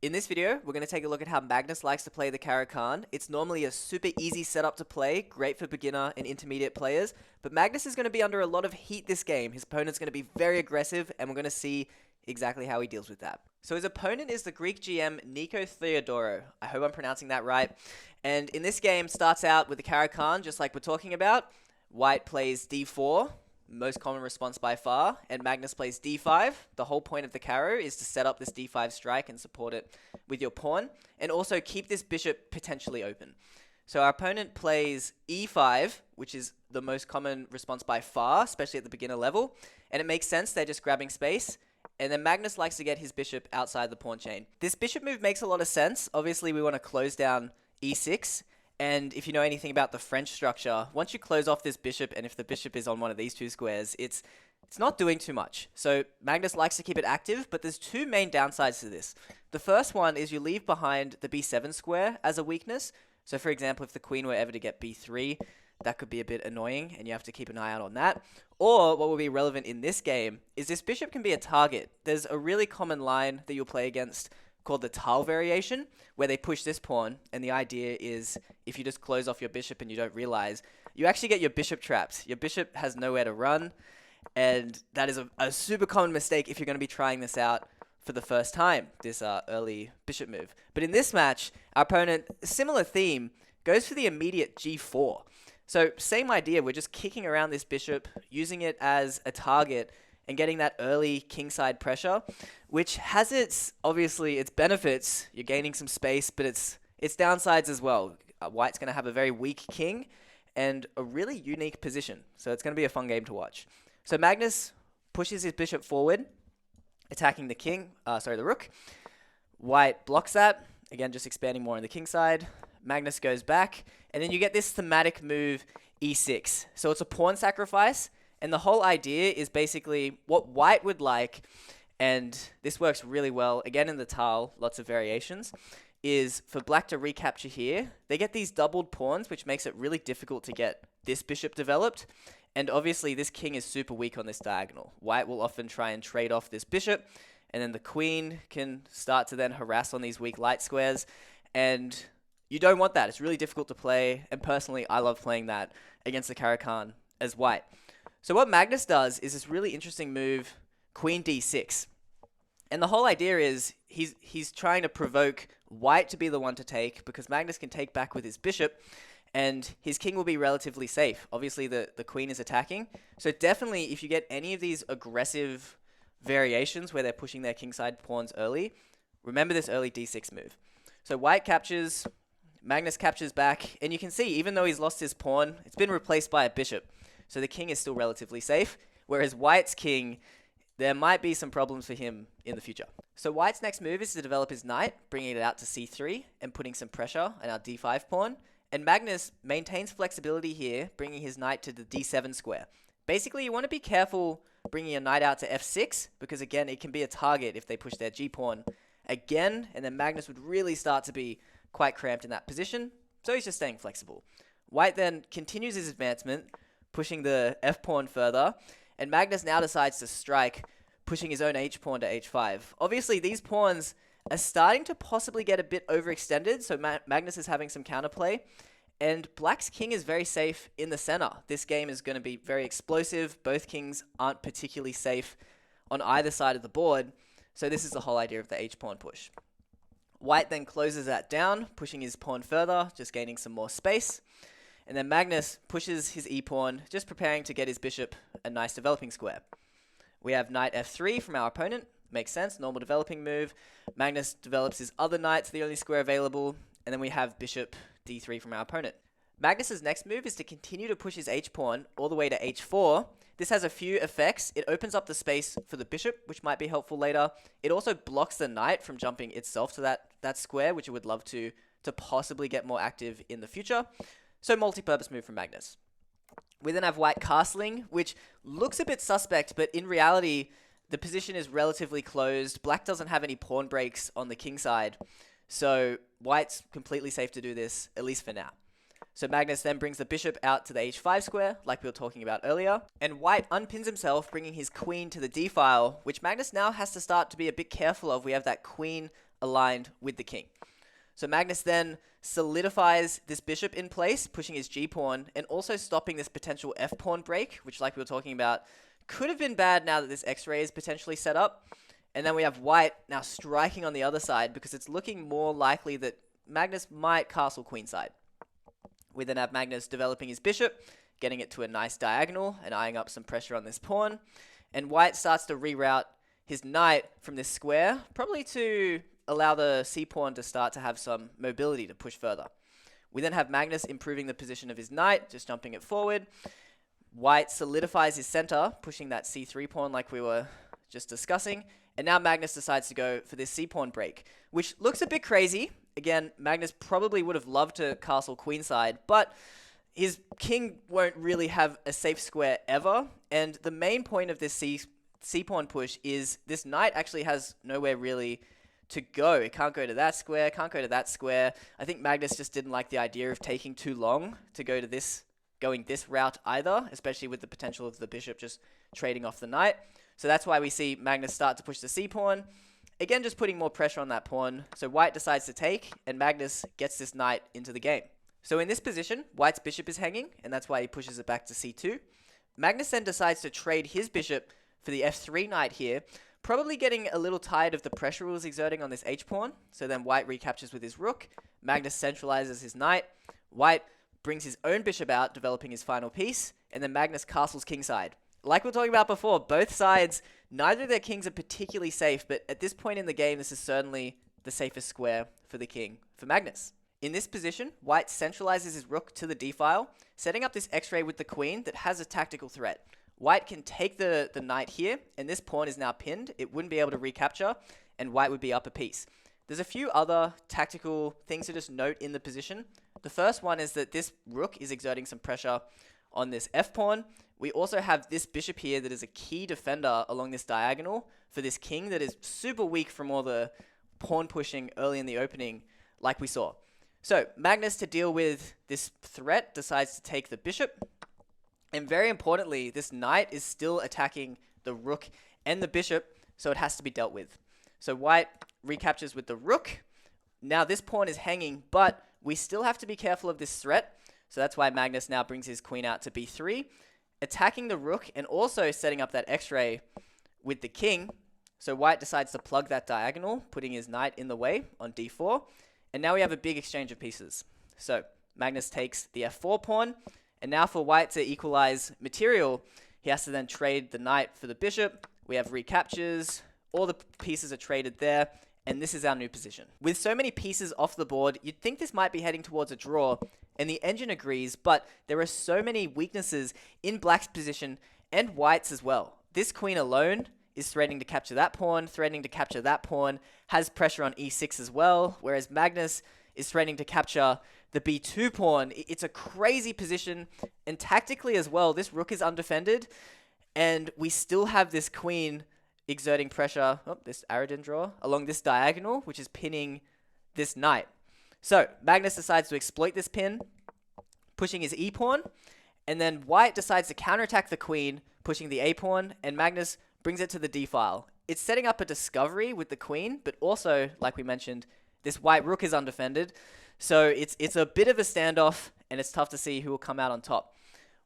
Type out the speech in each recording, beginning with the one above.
In this video, we're going to take a look at how Magnus likes to play the Caro-Kann. It's normally a super easy setup to play, great for beginner and intermediate players, but Magnus is going to be under a lot of heat this game. His opponent's going to be very aggressive, and we're going to see exactly how he deals with that. So his opponent is the Greek GM Nico Theodoro. I hope I'm pronouncing that right. And in this game, starts out with the Caro-Kann, just like we're talking about. White plays d4. Most common response by far, and Magnus plays d5. The whole point of the Caro is to set up this d5 strike and support it with your pawn, and also keep this bishop potentially open. So our opponent plays e5, which is the most common response by far, especially at the beginner level, and it makes sense, they're just grabbing space. And then Magnus likes to get his bishop outside the pawn chain. This bishop move makes a lot of sense. Obviously, we want to close down e6. And if you know anything about the French structure, once you close off this bishop, and if the bishop is on one of these two squares, it's not doing too much. So Magnus likes to keep it active, but there's two main downsides to this. The first one is you leave behind the b7 square as a weakness. So for example, if the queen were ever to get b3, that could be a bit annoying, and you have to keep an eye out on that. Or what will be relevant in this game is this bishop can be a target. There's a really common line that you'll play against called the Tal variation, where they push this pawn, and the idea is if you just close off your bishop and you don't realize, you actually get your bishop trapped. Your bishop has nowhere to run, and that is a super common mistake if you're going to be trying this out for the first time, this early bishop move. But in this match, our opponent, similar theme, goes for the immediate g4. So same idea, we're just kicking around this bishop, using it as a target, and getting that early kingside pressure, which has obviously its benefits. You're gaining some space, but its downsides as well. White's going to have a very weak king and a really unique position, so it's going to be a fun game to watch. So Magnus pushes his bishop forward, attacking the rook. White blocks that, again just expanding more on the king side. Magnus goes back, and then you get this thematic move e6. So it's a pawn sacrifice, and the whole idea is basically what white would like, and this works really well, again in the Tal, lots of variations, is for black to recapture here. They get these doubled pawns, which makes it really difficult to get this bishop developed, and obviously this king is super weak on this diagonal. White will often try and trade off this bishop, and then the queen can start to then harass on these weak light squares, and you don't want that. It's really difficult to play, and personally I love playing that against the Caro-Kann as white. So what Magnus does is this really interesting move, queen d6. And the whole idea is he's trying to provoke white to be the one to take, because Magnus can take back with his bishop, and his king will be relatively safe. Obviously, the queen is attacking. So definitely, if you get any of these aggressive variations where they're pushing their kingside pawns early, remember this early d6 move. So white captures, Magnus captures back, and you can see, even though he's lost his pawn, it's been replaced by a bishop. So the king is still relatively safe, whereas white's king, there might be some problems for him in the future. So white's next move is to develop his knight, bringing it out to c3 and putting some pressure on our d5 pawn. And Magnus maintains flexibility here, bringing his knight to the d7 square. Basically, you want to be careful bringing your knight out to f6, because again, it can be a target if they push their g-pawn again, and then Magnus would really start to be quite cramped in that position, so he's just staying flexible. White then continues his advancement, pushing the f-pawn further, and Magnus now decides to strike, pushing his own h-pawn to h5. Obviously, these pawns are starting to possibly get a bit overextended, so Magnus is having some counterplay, and black's king is very safe in the center. This game is going to be very explosive. Both kings aren't particularly safe on either side of the board, so this is the whole idea of the h-pawn push. White then closes that down, pushing his pawn further, just gaining some more space. And then Magnus pushes his e-pawn, just preparing to get his bishop a nice developing square. We have knight f3 from our opponent. Makes sense, normal developing move. Magnus develops his other knight to the only square available. And then we have bishop d3 from our opponent. Magnus's next move is to continue to push his h-pawn all the way to h4. This has a few effects. It opens up the space for the bishop, which might be helpful later. It also blocks the knight from jumping itself to that square, which it would love to possibly get more active in the future. So multi-purpose move from Magnus. We then have white castling, which looks a bit suspect, but in reality, the position is relatively closed. Black doesn't have any pawn breaks on the king side, so white's completely safe to do this, at least for now. So Magnus then brings the bishop out to the h5 square, like we were talking about earlier. And white unpins himself, bringing his queen to the d-file, which Magnus now has to start to be a bit careful of. We have that queen aligned with the king. So Magnus then solidifies this bishop in place, pushing his g-pawn, and also stopping this potential f-pawn break, which, like we were talking about, could have been bad now that this x-ray is potentially set up. And then we have white now striking on the other side because it's looking more likely that Magnus might castle queenside. We then have Magnus developing his bishop, getting it to a nice diagonal and eyeing up some pressure on this pawn. And white starts to reroute his knight from this square, probably to allow the c-pawn to start to have some mobility to push further. We then have Magnus improving the position of his knight, just jumping it forward. White solidifies his center, pushing that c3 pawn like we were just discussing. And now Magnus decides to go for this c-pawn break, which looks a bit crazy. Again, Magnus probably would have loved to castle queenside, but his king won't really have a safe square ever. And the main point of this c-pawn push is this knight actually has nowhere really to go. It can't go to that square, can't go to that square. I think Magnus just didn't like the idea of taking too long to go to going this route either, especially with the potential of the bishop just trading off the knight. So that's why we see Magnus start to push the c-pawn. Again, just putting more pressure on that pawn. So white decides to take, and Magnus gets this knight into the game. So in this position, white's bishop is hanging, and that's why he pushes it back to c2. Magnus then decides to trade his bishop for the f3 knight here, probably getting a little tired of the pressure he was exerting on this h-pawn. So then white recaptures with his rook. Magnus centralizes his knight. White brings his own bishop out, developing his final piece, and then Magnus castles kingside. Like we were talking about before, both sides, neither of their kings are particularly safe, but at this point in the game, this is certainly the safest square for the king for Magnus. In this position, white centralizes his rook to the d-file, setting up this x-ray with the queen that has a tactical threat. White can take the knight here, and this pawn is now pinned. It wouldn't be able to recapture, and white would be up a piece. There's a few other tactical things to just note in the position. The first one is that this rook is exerting some pressure on this f-pawn. We also have this bishop here that is a key defender along this diagonal for this king that is super weak from all the pawn pushing early in the opening like we saw. So Magnus, to deal with this threat, decides to take the bishop. And very importantly, this knight is still attacking the rook and the bishop, so it has to be dealt with. So white recaptures with the rook. Now this pawn is hanging, but we still have to be careful of this threat. So that's why Magnus now brings his queen out to b3, attacking the rook and also setting up that x-ray with the king. So white decides to plug that diagonal, putting his knight in the way on d4. And now we have a big exchange of pieces. So Magnus takes the f4 pawn. And now for white to equalize material, he has to then trade the knight for the bishop. We have recaptures. All the pieces are traded there. And this is our new position. With so many pieces off the board, you'd think this might be heading towards a draw. And the engine agrees, but there are so many weaknesses in black's position and white's as well. This queen alone is threatening to capture that pawn, threatening to capture that pawn, has pressure on e6 as well, whereas Magnus is threatening to capture the b2 pawn. It's a crazy position, and tactically as well, this rook is undefended, and we still have this queen exerting pressure, this arrow didn't draw, along this diagonal, which is pinning this knight. So Magnus decides to exploit this pin, pushing his e-pawn, and then white decides to counterattack the queen, pushing the a-pawn, and Magnus brings it to the d-file. It's setting up a discovery with the queen, but also, like we mentioned, this white rook is undefended, so it's a bit of a standoff, and it's tough to see who will come out on top.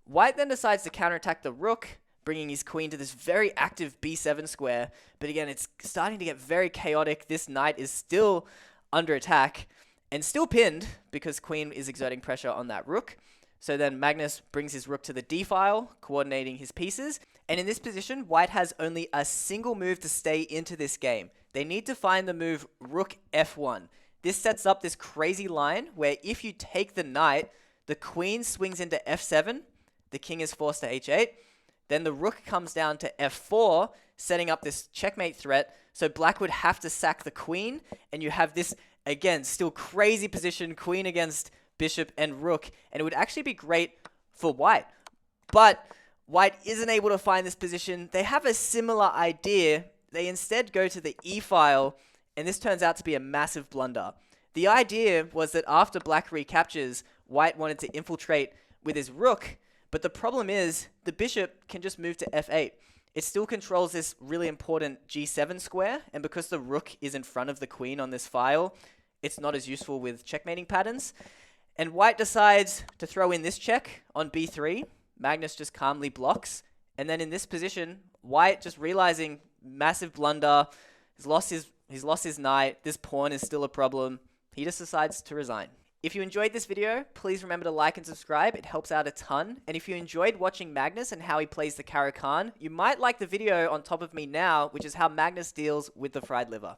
White then decides to counterattack the rook, bringing his queen to this very active b7 square, but again, it's starting to get very chaotic. This knight is still under attack, and still pinned, because queen is exerting pressure on that rook. So then Magnus brings his rook to the d-file, coordinating his pieces. And in this position, white has only a single move to stay into this game. They need to find the move rook f1. This sets up this crazy line where if you take the knight, the queen swings into f7, the king is forced to h8, then the rook comes down to f4, setting up this checkmate threat. So black would have to sack the queen, and you have this, again, still crazy position, queen against bishop and rook, and it would actually be great for white. But white isn't able to find this position. They have a similar idea. They instead go to the e-file, and this turns out to be a massive blunder. The idea was that after black recaptures, white wanted to infiltrate with his rook, but the problem is the bishop can just move to f8. It still controls this really important g7 square, and because the rook is in front of the queen on this file, it's not as useful with checkmating patterns. And white decides to throw in this check on b3. Magnus just calmly blocks. And then in this position, white just realizing massive blunder, he's lost his knight, this pawn is still a problem. He just decides to resign. If you enjoyed this video, please remember to like and subscribe. It helps out a ton. And if you enjoyed watching Magnus and how he plays the Caro-Kann, you might like the video on top of me now, which is how Magnus deals with the fried liver.